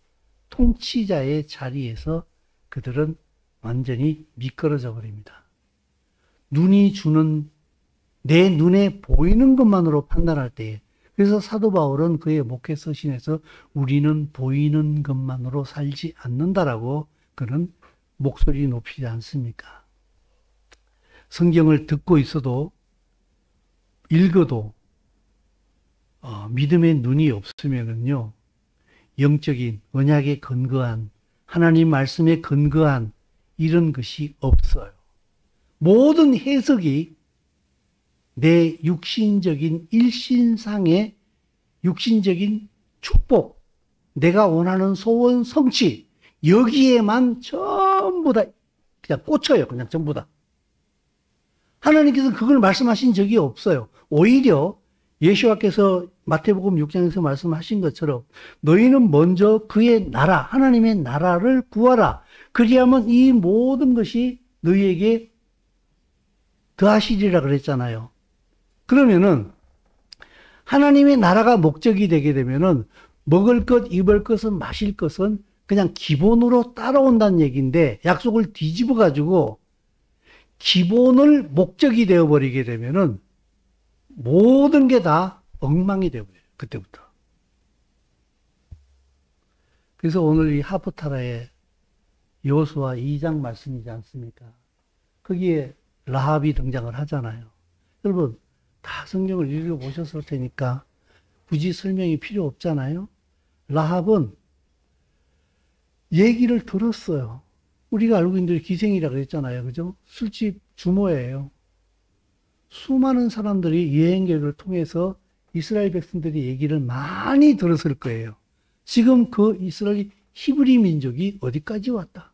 통치자의 자리에서 그들은 완전히 미끄러져 버립니다. 눈이 주는, 내 눈에 보이는 것만으로 판단할 때에, 그래서 사도 바울은 그의 목회 서신에서 우리는 보이는 것만으로 살지 않는다라고 그는 목소리 높이지 않습니까? 성경을 듣고 있어도, 읽어도 믿음의 눈이 없으면은요, 영적인 언약에 근거한, 하나님 말씀에 근거한 이런 것이 없어요. 모든 해석이 내 육신적인 일신상의 육신적인 축복, 내가 원하는 소원 성취, 여기에만 전부 다 그냥 꽂혀요. 그냥 전부 다. 하나님께서 그걸 말씀하신 적이 없어요. 오히려 예수와께서 마태복음 6장에서 말씀하신 것처럼 너희는 먼저 그의 나라, 하나님의 나라를 구하라. 그리하면 이 모든 것이 너희에게 더하시리라 그랬잖아요. 그러면은 하나님의 나라가 목적이 되게 되면은 먹을 것, 입을 것은, 마실 것은 그냥 기본으로 따라온다는 얘기인데, 약속을 뒤집어 가지고 기본을 목적이 되어버리게 되면은 모든 게 다 엉망이 되어버려요. 그때부터. 그래서 오늘 이 하프타라의 여호수아 2장 말씀이지 않습니까? 거기에 라합이 등장을 하잖아요. 여러분 다 성경을 읽어보셨을 테니까 굳이 설명이 필요 없잖아요. 라합은 얘기를 들었어요. 우리가 알고 있는 기생이라 그랬잖아요. 그죠? 술집 주모예요. 수많은 사람들이 여행 계획을 통해서 이스라엘 백성들이 얘기를 많이 들었을 거예요. 지금 그 이스라엘 히브리 민족이 어디까지 왔다.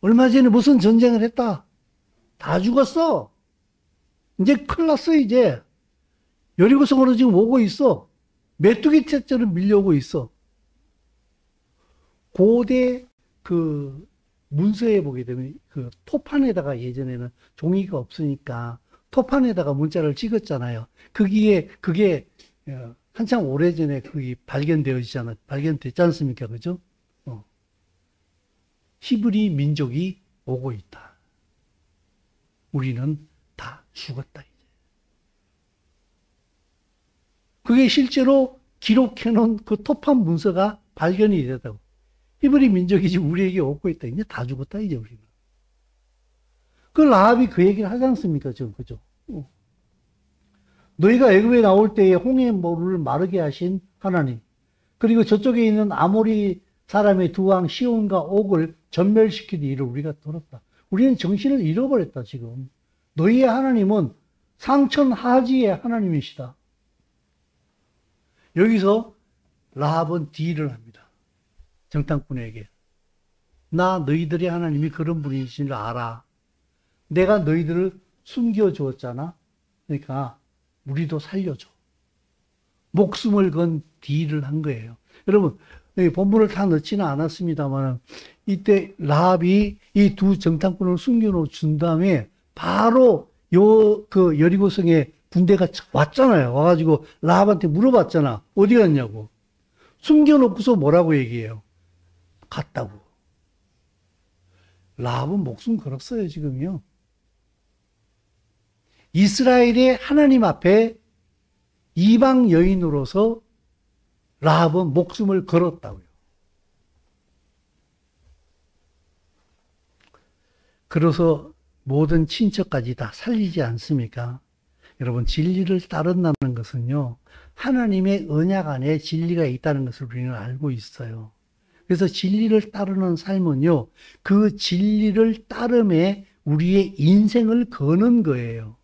얼마 전에 무슨 전쟁을 했다. 다 죽었어. 이제 큰일 났어, 이제. 여리고성으로 지금 오고 있어. 메뚜기 떼처럼 밀려오고 있어. 고대 문서에 보게 되면 그 토판에다가 예전에는 종이가 없으니까 토판에다가 문자를 찍었잖아요. 거기에 그게 한참 오래전에 그게 발견됐지 않습니까? 그죠? 히브리 민족이 오고 있다. 우리는 다 죽었다. 이제. 그게 실제로 기록해놓은 그 토판 문서가 발견이 됐다고. 히브리 민족이 지금 우리에게 오고 있다. 이제 다 죽었다, 이제 우리는. 그 라합이 그 얘기를 하지 않습니까? 지금, 그죠? 너희가 애굽에 나올 때에 홍해 물을 마르게 하신 하나님. 그리고 저쪽에 있는 아모리 사람의 두 왕 시온과 옥을 전멸시키는 일을 우리가 들었다. 우리는 정신을 잃어버렸다, 지금. 너희의 하나님은 상천하지의 하나님이시다. 여기서 라합은 딜을 합니다. 정탐꾼에게. 나 너희들의 하나님이 그런 분이신 줄 알아. 내가 너희들을 숨겨주었잖아. 그러니까 우리도 살려줘. 목숨을 건 딜을 한 거예요. 여러분, 본문을 다 넣지는 않았습니다만 이때 라합이 이 두 정탐꾼을 숨겨놓은 다음에 바로 그 여리고성에 군대가 왔잖아요. 와가지고 라합한테 물어봤잖아. 어디 갔냐고. 숨겨놓고서 뭐라고 얘기해요? 갔다고. 라합은 목숨 걸었어요, 지금요. 이스라엘의 하나님 앞에 이방 여인으로서 라합은 목숨을 걸었다고요. 그래서 모든 친척까지 다 살리지 않습니까? 여러분, 진리를 따른다는 것은요, 하나님의 언약 안에 진리가 있다는 것을 우리는 알고 있어요. 그래서 진리를 따르는 삶은요, 그 진리를 따름에 우리의 인생을 거는 거예요.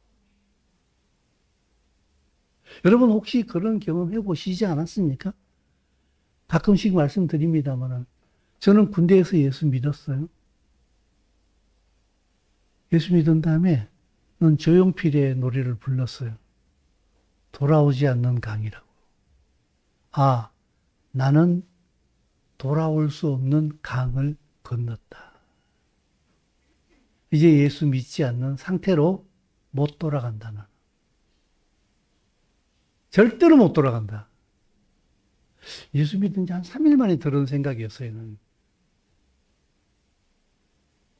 여러분, 혹시 그런 경험 해보시지 않았습니까? 가끔씩 말씀드립니다만, 저는 군대에서 예수 믿었어요. 예수 믿은 다음에 는 조용필의 노래를 불렀어요. 돌아오지 않는 강이라고. 아, 나는 돌아올 수 없는 강을 건넜다. 이제 예수 믿지 않는 상태로 못 돌아간다. 나는. 절대로 못 돌아간다. 예수 믿은 지 한 3일 만에 들은 생각이었어요.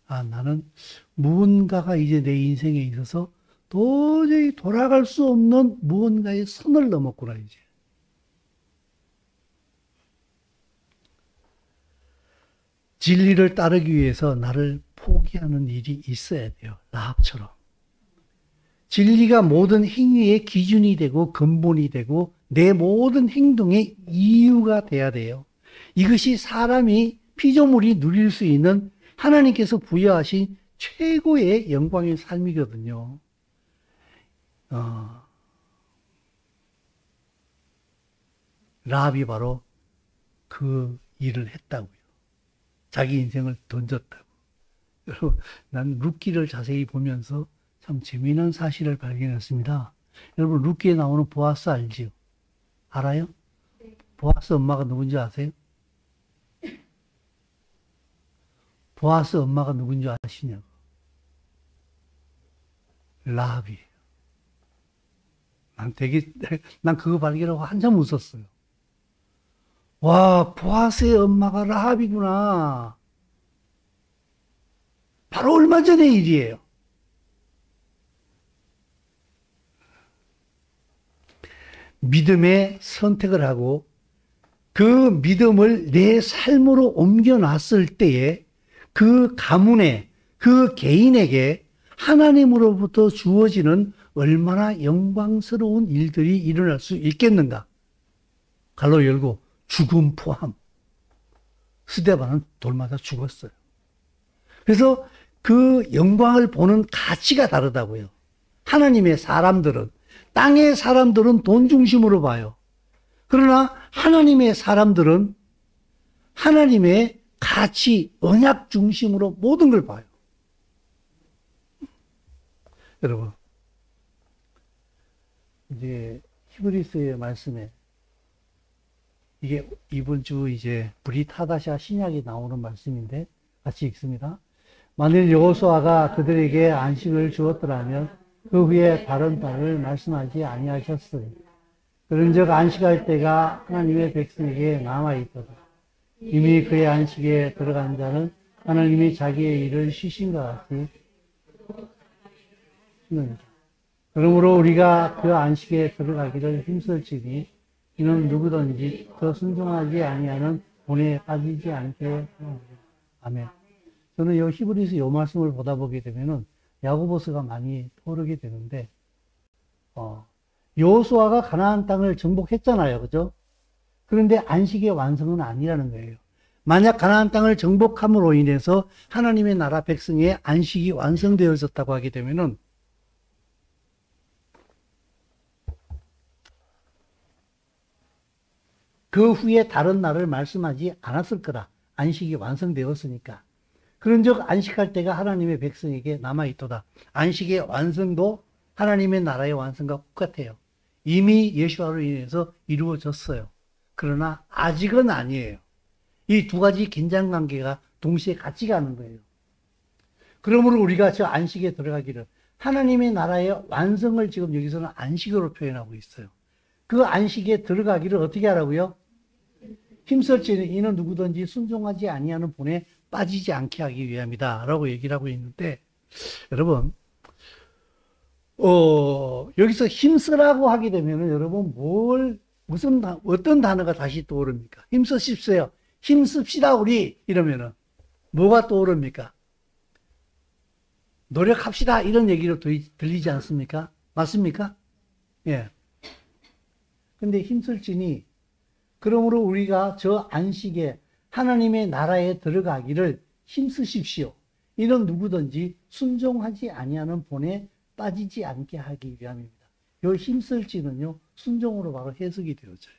아, 나는 무언가가 이제 내 인생에 있어서 도저히 돌아갈 수 없는 무언가의 선을 넘었구나, 이제. 진리를 따르기 위해서 나를 포기하는 일이 있어야 돼요. 라합처럼. 진리가 모든 행위의 기준이 되고 근본이 되고 내 모든 행동의 이유가 돼야 돼요. 이것이 사람이 피조물이 누릴 수 있는 하나님께서 부여하신 최고의 영광의 삶이거든요. 라합이 바로 그 일을 했다고요. 자기 인생을 던졌다고. 여러분, 난 룻기를 자세히 보면서 참 재미난 사실을 발견했습니다. 여러분, 룻기에 나오는 보아스 알지요? 알아요? 네. 보아스 엄마가 누군지 아세요? 보아스 엄마가 누군지 아시냐고. 라합이에요. 난 그거 발견하고 한참 웃었어요. 와, 보아스의 엄마가 라합이구나. 바로 얼마 전의 일이에요. 믿음의 선택을 하고 그 믿음을 내 삶으로 옮겨놨을 때에 그 가문에, 그 개인에게 하나님으로부터 주어지는 얼마나 영광스러운 일들이 일어날 수 있겠는가. 갈로 열고 죽음 포함. 스데반은 돌마다 죽었어요. 그래서 그 영광을 보는 가치가 다르다고요. 하나님의 사람들은, 땅의 사람들은 돈 중심으로 봐요. 그러나 하나님의 사람들은 하나님의 가치, 언약 중심으로 모든 걸 봐요. 여러분, 이제 히브리서의 말씀에 이게 이번 주 이제 브릿 하다샤 신약이 나오는 말씀인데 같이 읽습니다. 만일 여호수아가 그들에게 안식을 주었더라면 그 후에 다른 말을 말씀하지 아니하셨으리. 그런즉 안식할 때가 하나님의 백성에게 남아있도다. 이미 그의 안식에 들어간 자는 하나님이 자기의 일을 쉬신 것 같이 쉬는다. 그러므로 우리가 그 안식에 들어가기를 힘쓸지니 이는 누구든지 더 순종하지 아니하는 본에 빠지지 않게 하느니라. 아멘. 저는 이 히브리서 이 말씀을 보다 보게 되면은 야고보서가 많이 떠오르게 되는데, 여호수아가 가나안 땅을 정복했잖아요, 그죠? 그런데 안식의 완성은 아니라는 거예요. 만약 가나안 땅을 정복함으로 인해서 하나님의 나라 백성의 안식이 완성되어졌다고 하게 되면은 그 후에 다른 날을 말씀하지 않았을 거라. 안식이 완성되었으니까. 그런즉 안식할 때가 하나님의 백성에게 남아있도다. 안식의 완성도 하나님의 나라의 완성과 똑같아요. 이미 예수와로 인해서 이루어졌어요. 그러나 아직은 아니에요. 이 두 가지 긴장관계가 동시에 같이 가는 거예요. 그러므로 우리가 저 안식에 들어가기를, 하나님의 나라의 완성을 지금 여기서는 안식으로 표현하고 있어요. 그 안식에 들어가기를 어떻게 하라고요? 힘쓸지는 이는 누구든지 순종하지 아니하는 본에 빠지지 않게 하기 위함이다 라고 얘기를 하고 있는데, 여러분 여기서 힘쓰라고 하게 되면은 여러분 어떤 단어가 다시 떠오릅니까? 힘쓰십시오. 힘씁시다 우리 이러면은 뭐가 떠오릅니까? 노력합시다 이런 얘기로 들리지 않습니까? 맞습니까? 예. 근데 힘쓸지니 그러므로 우리가 저 안식에 하나님의 나라에 들어가기를 힘쓰십시오. 이런 누구든지 순종하지 아니하는 본에 빠지지 않게 하기 위함입니다. 요 힘쓸지는요, 순종으로 바로 해석이 되어져요.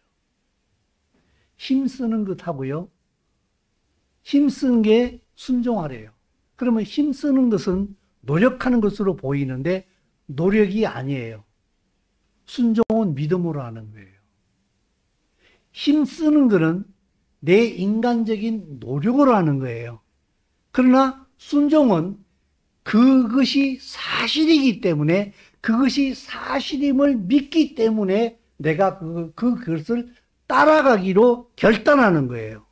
힘쓰는 것하고요, 힘쓴 게 순종하래요. 그러면 힘쓰는 것은 노력하는 것으로 보이는데 노력이 아니에요. 순종은 믿음으로 하는 거예요. 힘쓰는 것은 내 인간적인 노력으로 하는 거예요. 그러나 순종은 그것이 사실이기 때문에, 그것이 사실임을 믿기 때문에 내가 그것을 따라가기로 결단하는 거예요.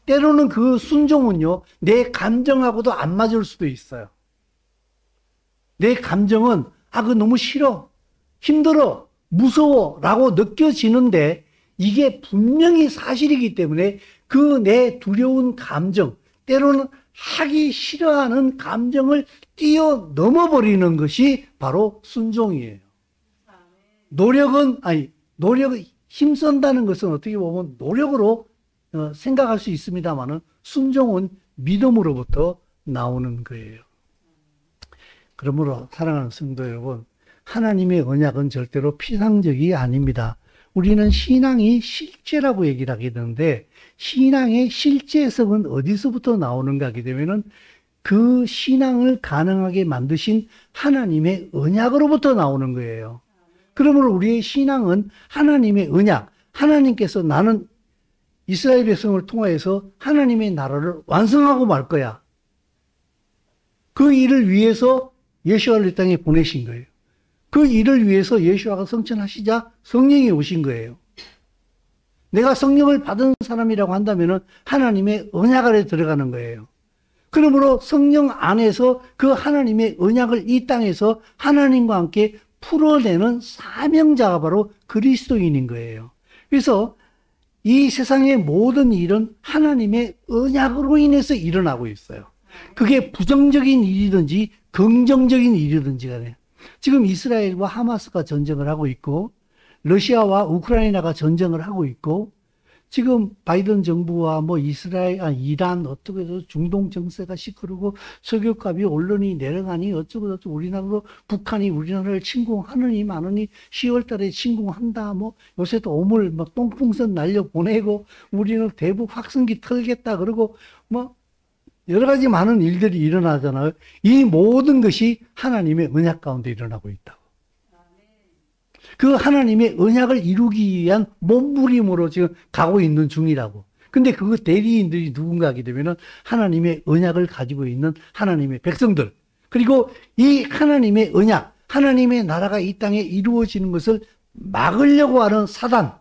때로는 그 순종은요, 내 감정하고도 안 맞을 수도 있어요. 내 감정은 그거 너무 싫어, 힘들어, 무서워 라고 느껴지는데 이게 분명히 사실이기 때문에 그 내 두려운 감정, 때로는 하기 싫어하는 감정을 뛰어넘어버리는 것이 바로 순종이에요. 힘쓴다는 것은 어떻게 보면 노력으로 생각할 수 있습니다만은 순종은 믿음으로부터 나오는 거예요. 그러므로 사랑하는 성도 여러분, 하나님의 언약은 절대로 피상적이 아닙니다. 우리는 신앙이 실제라고 얘기를 하게 되는데, 신앙의 실제성은 어디서부터 나오는가 하게 되면은 그 신앙을 가능하게 만드신 하나님의 언약으로부터 나오는 거예요. 그러므로 우리의 신앙은 하나님의 언약, 하나님께서 나는 이스라엘 백성을 통하여서 하나님의 나라를 완성하고 말 거야. 그 일을 위해서 예수와를 이 땅에 보내신 거예요. 그 일을 위해서 예수와가 성천하시자 성령이 오신 거예요. 내가 성령을 받은 사람이라고 한다면은 하나님의 언약 아래 들어가는 거예요. 그러므로 성령 안에서 그 하나님의 언약을 이 땅에서 하나님과 함께 풀어내는 사명자가 바로 그리스도인인 거예요. 그래서 이 세상의 모든 일은 하나님의 언약으로 인해서 일어나고 있어요. 그게 부정적인 일이든지 긍정적인 일이든지 간에. 지금 이스라엘과 하마스가 전쟁을 하고 있고, 러시아와 우크라이나가 전쟁을 하고 있고, 지금 바이든 정부와 이란 어떻게 해서 중동 정세가 시끄러고 석유값이 언론이 내려가니 어쩌고 저쩌고 우리나라로 북한이 우리나라를 침공하느니 마느니 10월 달에 침공한다 요새도 오물 똥풍선 날려 보내고 우리는 대북 확성기 털겠다 그러고 여러 가지 많은 일들이 일어나잖아요. 이 모든 것이 하나님의 언약 가운데 일어나고 있다고. 그 하나님의 언약을 이루기 위한 몸부림으로 지금 가고 있는 중이라고. 근데 그 대리인들이 누군가 하게 되면은 하나님의 언약을 가지고 있는 하나님의 백성들. 그리고 이 하나님의 언약, 하나님의 나라가 이 땅에 이루어지는 것을 막으려고 하는 사단.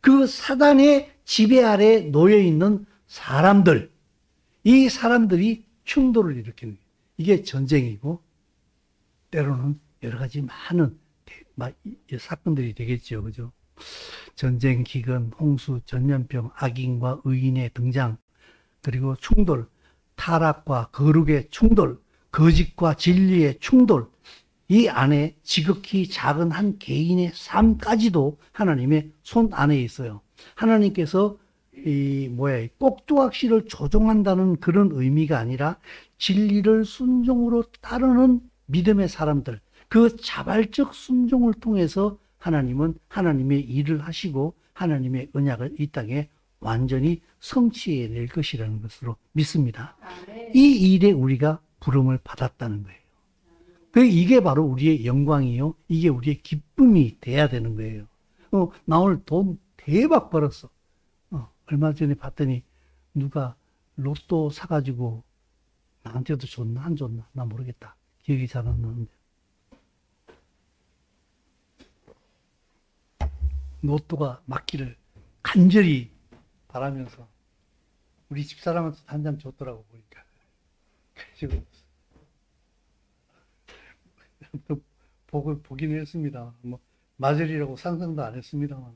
그 사단의 지배 아래 놓여 있는 사람들. 이 사람들이 충돌을 일으키는 거예요. 이게 전쟁이고, 때로는 여러 가지 많은 사건들이 되겠죠. 그죠? 전쟁, 기근, 홍수, 전염병, 악인과 의인의 등장, 그리고 충돌, 타락과 거룩의 충돌, 거짓과 진리의 충돌, 이 안에 지극히 작은 한 개인의 삶까지도 하나님의 손 안에 있어요. 하나님께서 꼭두각시를 조종한다는 그런 의미가 아니라 진리를 순종으로 따르는 믿음의 사람들, 그 자발적 순종을 통해서 하나님은 하나님의 일을 하시고 하나님의 언약을 이 땅에 완전히 성취해낼 것이라는 것으로 믿습니다. 이 일에 우리가 부름을 받았다는 거예요. 이게 바로 우리의 영광이요. 이게 우리의 기쁨이 돼야 되는 거예요. 나 오늘 돈 대박 벌었어. 얼마 전에 봤더니 누가 로또 사가지고 나한테도 줬나 안 줬나 나 모르겠다. 기억이 잘 안 나는데. 로또가 맞기를 간절히 바라면서 우리 집사람한테 한 장 줬더라고 보니까. 그래서 또 보긴 했습니다. 뭐 맞으리라고 상상도 안 했습니다만.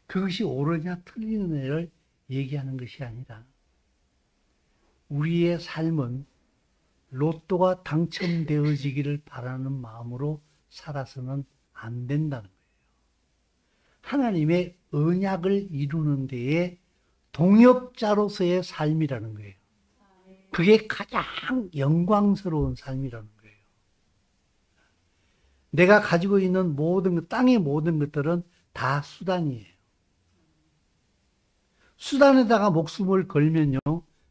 그것이 옳으냐 틀리느냐를 얘기하는 것이 아니라 우리의 삶은 로또가 당첨되어지기를 바라는 마음으로 살아서는 안 된다는 거예요. 하나님의 언약을 이루는 데에 동역자로서의 삶이라는 거예요. 그게 가장 영광스러운 삶이라는 거예요. 내가 가지고 있는 땅의 모든 것들은 다 수단이에요. 수단에다가 목숨을 걸면요,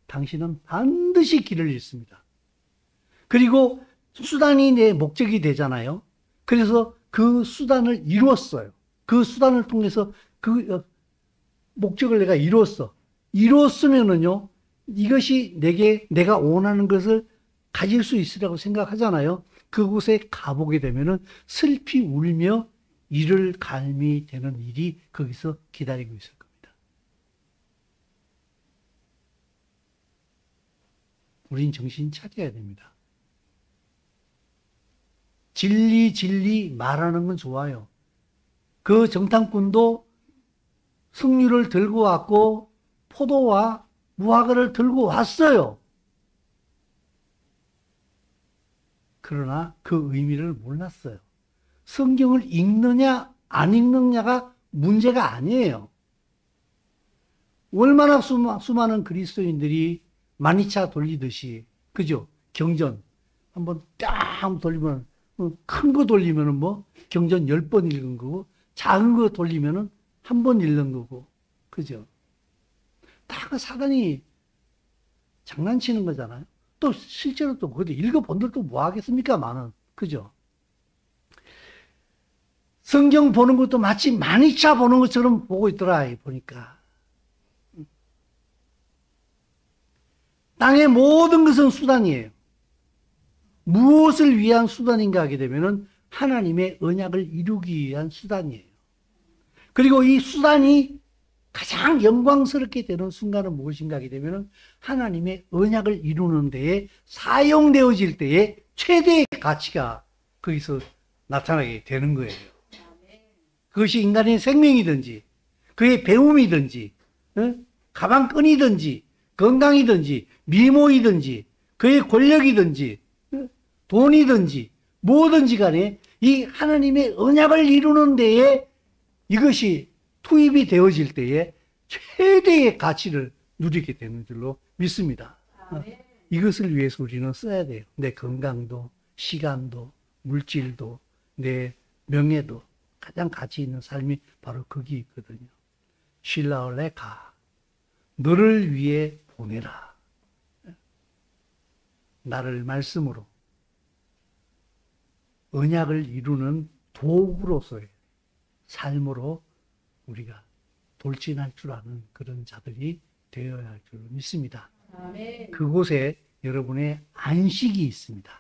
당신은 반드시 길을 잃습니다. 그리고 수단이 내 목적이 되잖아요. 그래서 그 수단을 이루었어요. 그 수단을 통해서 그 목적을 내가 이루었어. 이루었으면은요, 이것이 내가 원하는 것을 가질 수 있으라고 생각하잖아요. 그곳에 가보게 되면은 슬피 울며 이를 갈미 되는 일이 거기서 기다리고 있을 겁니다. 우린 정신 차려야 됩니다. 진리 말하는 건 좋아요. 그 정탐꾼도 석류를 들고 왔고 포도와 무화과를 들고 왔어요. 그러나 그 의미를 몰랐어요. 성경을 읽느냐 안 읽느냐가 문제가 아니에요. 얼마나 수많은 그리스도인들이 만이차 돌리듯이, 그죠? 경전 한번 딱 돌리면, 큰 거 돌리면은 뭐 경전 10번 읽은 거고, 작은 거 돌리면은 한 번 읽는 거고, 그죠? 다 그 사단이 장난치는 거잖아요. 또 실제로 또 그것도 읽어본들 또 뭐 하겠습니까? 많은, 그죠? 성경 보는 것도 마치 만이차 보는 것처럼 보고 있더라, 보니까. 땅의 모든 것은 수단이에요. 무엇을 위한 수단인가 하게 되면은 하나님의 언약을 이루기 위한 수단이에요. 그리고 이 수단이 가장 영광스럽게 되는 순간은 무엇인가 하게 되면은 하나님의 언약을 이루는 데에 사용되어질 때에 최대의 가치가 거기서 나타나게 되는 거예요. 그것이 인간의 생명이든지 그의 배움이든지 가방끈이든지 건강이든지 미모이든지 그의 권력이든지 돈이든지 뭐든지 간에 이 하나님의 언약을 이루는 데에 이것이 투입이 되어질 때에 최대의 가치를 누리게 되는 줄로 믿습니다. 이것을 위해서 우리는 써야 돼요. 내 건강도 시간도 물질도 내 명예도 가장 가치 있는 삶이 바로 거기 있거든요. 쉴라올레가 너를 위해 보내라. 나를 말씀으로 언약을 이루는 도구로서의 삶으로 우리가 돌진할 줄 아는 그런 자들이 되어야 할 줄 믿습니다. 아멘. 그곳에 여러분의 안식이 있습니다.